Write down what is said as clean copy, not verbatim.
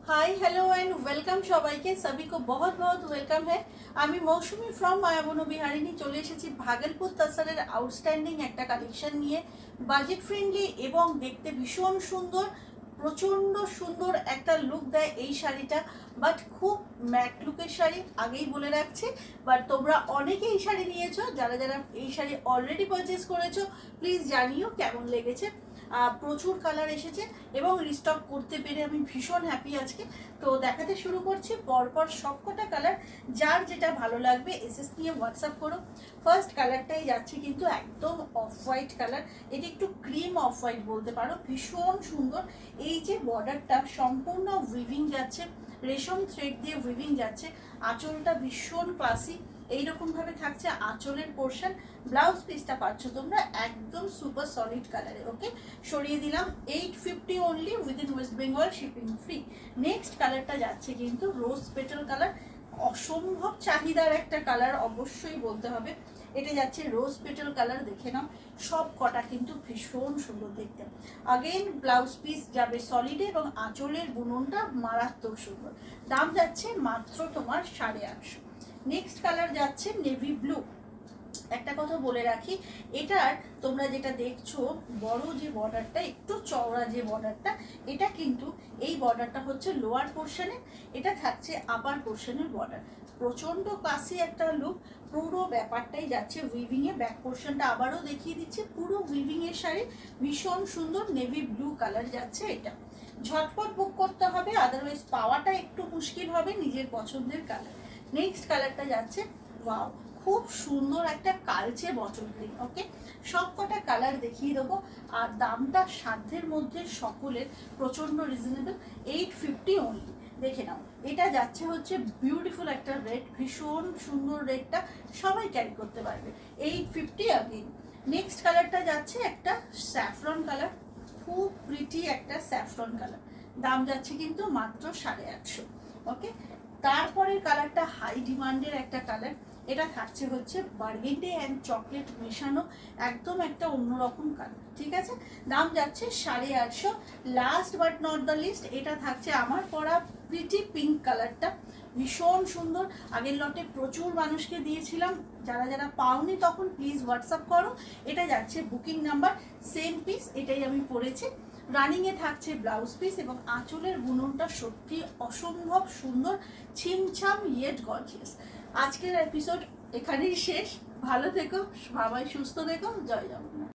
Hi hello and welcome सबाइके सभी को बहुत बहुत वेलकम है। আমি মৌসুমি फ्रॉम মায়াবন বিহারিনী চলে এসেছি ভাগলপুর তসরের আউটস্ট্যান্ডিং একটা কালেকশন নিয়ে। বাজেট ফ্রেন্ডলি এবং দেখতে ভীষণ সুন্দর, প্রচণ্ড সুন্দর একটা লুক দেয় এই শাড়িটা। বাট খুব ম্যাট লুকের শাড়ি, আগেই বলে রাখছি। বাট তোমরা অনেকে এই শাড়ি নিয়েছো, যারা যারা এই শাড়ি অলরেডি পারচেস করেছো প্লিজ জানিও কেমন লেগেছে। প্রচুর কালার এসেছে এবং রিস্টক করতে পেরে আমি ভীষণ হ্যাপি আজকে। তো দেখাতে শুরু করছি পরপর সবকটা কালার, যার যেটা ভালো লাগবে এসএস নিয়ে হোয়াটসঅ্যাপ করো। ফার্স্ট কালারটাই যাচ্ছে কিন্তু একদম অফ হোয়াইট কালার, এটি একটু ক্রিম অফ হোয়াইট বলতে পারো, ভীষণ সুন্দর। এই যে বর্ডারটা সম্পূর্ণ উইভিং যাচ্ছে, রেশম থ্রেড দিয়ে উইভিং যাচ্ছে। আঁচলটা ভীষণ ক্লাসি, এইরকম ভাবে থাকছে আঁচলের পোর্শন। ব্লাউজ পিসটা পাচ্ছ তোমরা একদম সুপার সলিড কালারে। ওকে, সরিয়ে দিলাম। 850 only within West Bengal, shipping free. Next কালারটা যাচ্ছে কিন্তু রোজ পেটাল কালার, অসম্ভব চাহিদার একটা কালার অবশ্যই বলতে হবে। এটা যাচ্ছে রোজ পেটাল কালার, দেখে নাও সব কটা কিন্তু ভীষণ সুন্দর দেখতে। আগেন ব্লাউজ পিস যাবে সলিডে এবং আঁচলের বুননটা মারাত্মক সুন্দর। দাম যাচ্ছে মাত্র তোমার 850। নেক্সট কালার যাচ্ছে নেভি ব্লু। একটা কথা বলে রাখি, এটার তোমরা যেটা দেখছো বড় যে বর্ডারটা, একটু চওড়া যে বর্ডারটা, এটা কিন্তু এই বর্ডারটা হচ্ছে লোয়ার পোর্শনে, এটা থাকছে আপার পোর্শনের বর্ডার। প্রচন্ড ক্লাসি একটা লুক, পুরো ব্যাপারটাই যাচ্ছে উইভিং এ। ব্যাক পোর্শনটা আবারও দেখিয়ে দিচ্ছি, পুরো উইভিং এর শাড়ি, ভীষণ সুন্দর নেভি ব্লু কালার যাচ্ছে এটা। ঝটপট বুক করতে হবে, আদারওয়াইজ পাওয়াটা একটু মুশকিল হবে নিজের পছন্দের কালার। নেক্সট কালারটা যাচ্ছে ওয়াও, খুব সুন্দর একটা কালচে বটল গ্রিন। ওকে, সব কটা কালার দেখিয়ে দেবো আর দামটা সাধ্যের মধ্যে সকলের, প্রচন্ড রিজনেবল। 850 অনলি। দেখে নাও, এটা যাচ্ছে হচ্ছে বিউটিফুল একটা রেড, ভীষণ সুন্দর রেডটা, সবাই ক্যারি করতে পারবে। 850 আগেন। নেক্সট কালারটা যাচ্ছে একটা স্যাফরন কালার, খুব প্রিটি একটা স্যাফরন কালার। দাম যাচ্ছে কিন্তু মাত্র 850। ওকে, তারপরের কালারটা হাই ডিমান্ডের একটা কালার, এটা থাকছে হচ্ছে বার্গেন্ডি অ্যান্ড চকলেট মেশানো, একদম একটা অন্যরকম কালার। ঠিক আছে, দাম যাচ্ছে 850। Last but not the list, এটা থাকছে আমার পরা প্রিটি পিঙ্ক কালারটা, ভীষণ সুন্দর। আগের লটে প্রচুর মানুষকে দিয়েছিলাম, যারা যারা পাওনি তখন প্লিজ হোয়াটসঅ্যাপ করো। এটা যাচ্ছে বুকিং নাম্বার, সেম পিস, এটাই আমি পরেছি। রানিংয়ে থাকছে ব্লাউজ পিস এবং আঁচলের বুননটা সত্যি অসম্ভব সুন্দর, ছিমছাম ইয়েট গর্জিয়াস। আজকের এপিসোড এখানেই শেষ। ভালো থেকো সবাই, সুস্থ থেকো, জয় জগন্নাথ।